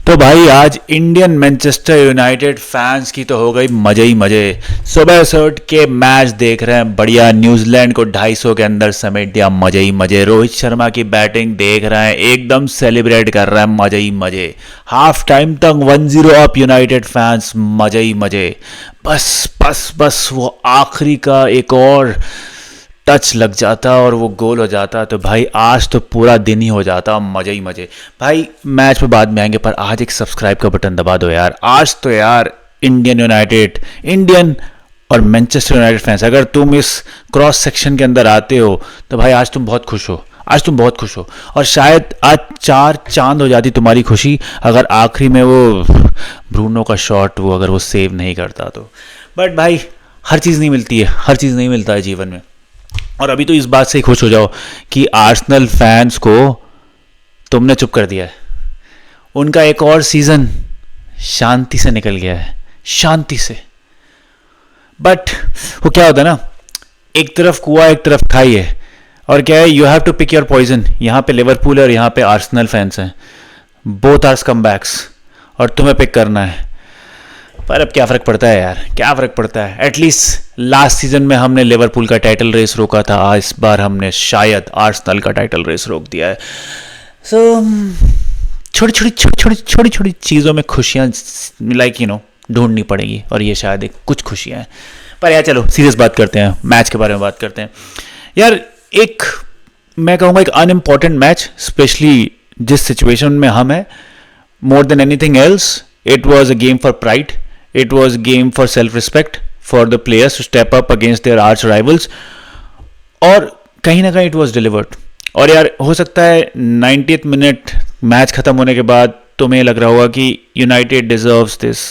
तो भाई आज इंडियन मैनचेस्टर यूनाइटेड फैंस की तो हो गई मजे ही मजे। सुबह से उठ के मैच देख रहे हैं, बढ़िया। न्यूजीलैंड को 250 के अंदर समेट दिया, मजे ही मजे। रोहित शर्मा की बैटिंग देख रहे हैं, एकदम सेलिब्रेट कर रहे हैं, मजे ही मजे। हाफ टाइम तक 1-0 अप यूनाइटेड फैंस, मजे ही मजे। बस बस बस वो आखिरी का एक और टच लग जाता और वो गोल हो जाता तो भाई आज तो पूरा दिन ही हो जाता, मजे ही मजे। भाई मैच पे बाद में आएंगे, पर आज एक सब्सक्राइब का बटन दबा दो यार। आज तो यार इंडियन और मैनचेस्टर यूनाइटेड फैंस, अगर तुम इस क्रॉस सेक्शन के अंदर आते हो तो भाई आज तुम बहुत खुश हो, आज तुम बहुत खुश हो। और शायद आज 4 चांद हो जाती तुम्हारी खुशी अगर आखिरी में वो ब्रूनो का शॉट वो अगर वो सेव नहीं करता तो। बट भाई हर चीज़ नहीं मिलती है, हर चीज़ नहीं मिलता है जीवन में। और अभी तो इस बात से ही खुश हो जाओ कि आर्सेनल फैंस को तुमने चुप कर दिया है। उनका एक और सीजन शांति से निकल गया है, शांति से। बट वो क्या होता है ना, एक तरफ कुआं एक तरफ खाई है। और क्या है, you have to pick your poison. यहाँ पे लिवरपूल और यहाँ पे आर्सेनल फैंस हैं, बोथ आर स्कमबैक्स, और तुम्हें पिक करना है। पर अब क्या फ़र्क पड़ता है यार, क्या फ़र्क पड़ता है। एटलीस्ट लास्ट सीजन में हमने लिवरपूल का टाइटल रेस रोका था, इस बार हमने शायद आर्सेनल का टाइटल रेस रोक दिया है। सो छोटी छोटी चीज़ों में खुशियाँ ढूंढनी पड़ेगी, और ये शायद एक कुछ खुशियाँ हैं। पर यार चलो सीरियस बात करते हैं, मैच के बारे में बात करते हैं यार। एक मैं कहूँगा एक अनइम्पॉर्टेंट मैच, स्पेशली जिस सिचुएशन में हम हैं। More than anything else, it was a game for pride, it was a game for self-respect for the players to step up against their arch rivals, और कहीं ना कहीं it was delivered। और यार हो सकता है 90th मिनट मैच खत्म होने के बाद तुम्हें लग रहा होगा कि यूनाइटेड डिजर्व्स दिस,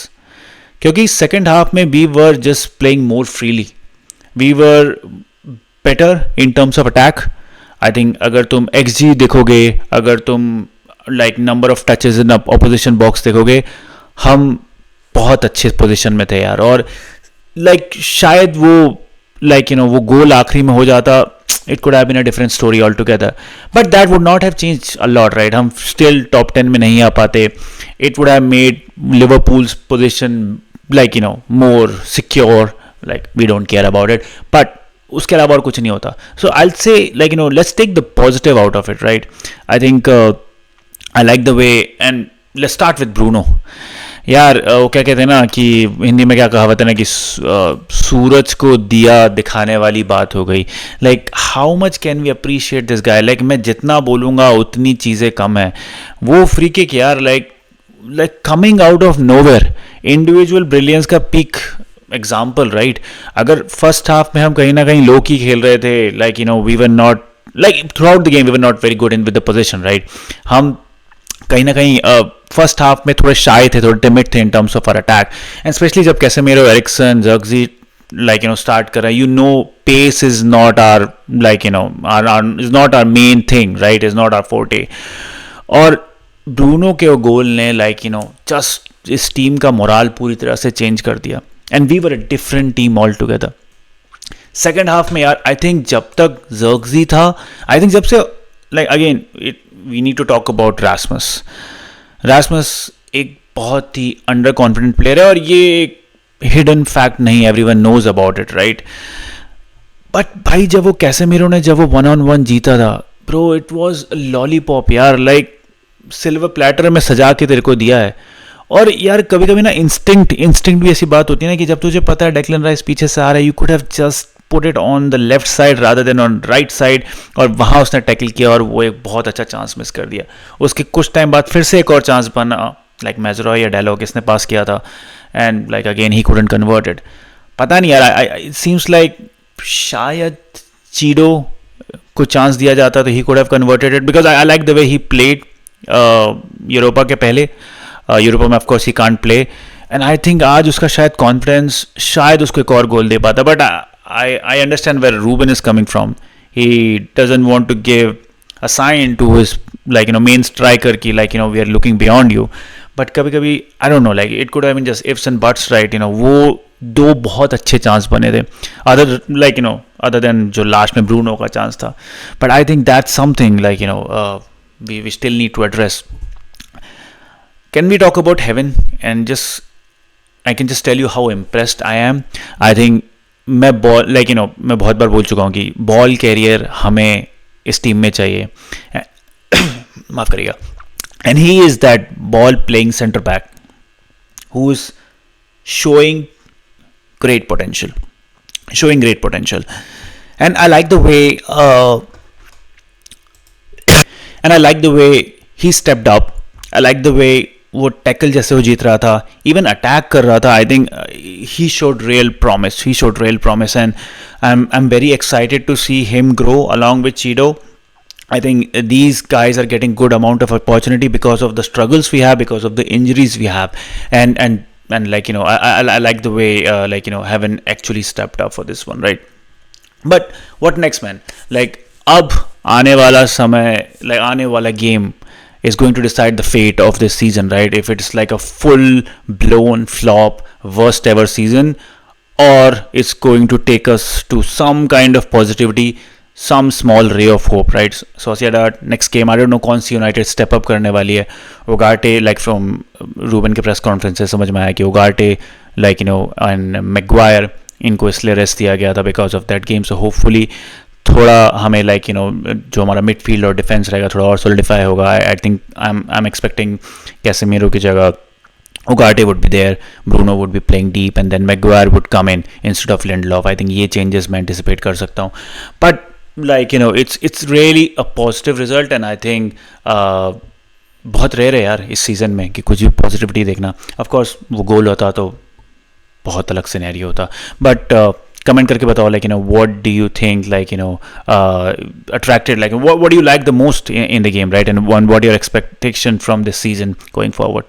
क्योंकि सेकेंड हाफ में we were just playing more freely, we were better in terms of attack. I think अगर तुम XG देखोगे, अगर तुम number of touches in opposition box देखोगे, हम बहुत अच्छे पोजीशन में थे यार। और शायद वो वो गोल आखिरी में हो जाता, it could have been a different story altogether, but that would not have change a lot, right. हम स्टिल टॉप 10 में नहीं आ पाते। It would have made Liverpool's position more secure, we don't care about it, but उसके अलावा और कुछ नहीं होता। So I will say let's take the positive out of it, right. I think I like the way, and let's start with Bruno. यार वो क्या कहते हैं ना कि हिंदी में क्या कहावत है ना कि सूरज को दिया दिखाने वाली बात हो गई। How much can we appreciate this guy. मैं जितना बोलूँगा उतनी चीज़ें कम है। वो फ्री किक यार, coming out of nowhere, individual brilliance का पीक एग्जाम्पल, राइट। अगर फर्स्ट हाफ में हम कहीं ना कहीं लो की खेल रहे थे, we were not throughout the game we were not very good in with the position, right. हम कहीं ना कहीं फर्स्ट हाफ में थोड़े शाय थे, थोड़े टिमिड थे in terms of our attack, and specially जब कैसेमीरो, एरिक्सन, ज़र्क्ज़ी स्टार्ट कर रहे हैं। Pace is not our is not our main thing, right, is not our forte. और ब्रूनो के गोल ने जस्ट इस टीम का मोराल पूरी तरह से चेंज कर दिया, and we were a different team all together. Second half में यार आई थिंक जब तक ज़र्क्ज़ी था, आई थिंक जब से again we need to talk about Rasmus एक बहुत ही अंडर कॉन्फिडेंट प्लेयर है, और ये एक हिडन फैक्ट नहीं, everyone knows about it, right. But भाई जब वो कैसेमीरो ने जब वो 1-on-1 जीता था, ब्रो इट वाज लॉलीपॉप यार, सिल्वर प्लेटर में सजा के तेरे को दिया है। और यार कभी कभी ना इंस्टिंक्ट भी ऐसी बात होती है ना कि जब तुझे पता है डेक्लन राइस पीछे से आ रहा है, you could have just put it on the left side rather than on right side, और वहाँ उसने टैकल किया और वो एक बहुत अच्छा चांस मिस कर दिया। उसके कुछ टाइम बाद फिर से एक और चांस बना, मैजरॉय या डेलो किसने पास किया था, and again he couldn't convert it. पता नहीं यार, इट सीम्स शायद चीडो को चांस दिया जाता तो he could have converted it, because I like the way he played Europa के पहले। यूरोपा में of course he can't play, and I think आज उसका शायद कॉन्फिडेंस शायद उसको एक और गोल दे पाता। But I understand where Ruben is coming from. He doesn't want to give a sign to his main striker ki we are looking beyond you. But कभी-कभी I don't know, it could have been just ifs and buts, right. वो दो बहुत अच्छे chance बने थे, other than जो last में Bruno का चांस था. But I think that's something we still need to address. Can we talk about heaven and just I can just tell you how impressed I am. I think मैं ball मैं बहुत बार बोल चुका हूँ कि ball career हमें इस team में चाहिए. माफ़ करिएगा. And he is that ball playing centre back who is showing great potential. And I like the way he stepped up. I like the way वो टैकल जैसे वो जीत रहा था, इवन अटैक कर रहा था. I think he showed real promise and I am very excited to see him grow along with Chido. I think these guys are getting good amount of opportunity because of the struggles we have, because of the injuries we have, and I like the way Heaven actually stepped up for this one, right? But what next, man? अब आने वाला समय, आने वाला game is going to decide the fate of this season, right? If it's like a full blown flop, worst ever season, or it's going to take us to some kind of positivity, some small ray of hope, right? Sociedad next game, I don't know कौन C United step up करने वाली है. Ugarte from Ruben के press conference से समझ में आया कि उगार्टे एंड मैगवायर इनको इसलिए रेस्ट दिया गया था because of that game. So hopefully थोड़ा हमें जो हमारा मिडफील्ड और डिफेंस रहेगा थोड़ा और सोलिडिफाई होगा. आई think I am expecting Casemiro की जगह Ugarte would be there, Bruno would be playing deep, and then Maguire would come in instead of Lindelof. I think ये changes मैं anticipate कर सकता हूँ. But it's really a positive result, and I think बहुत rare है यार इस season में कि कुछ भी पॉजिटिविटी देखना. ऑफ कोर्स वो गोल होता तो बहुत अलग सिनेरियो होता. बट कमेंट करके बताओ what do you think attracted what do you like the most in the game, right? And what are your expectation from this season going forward?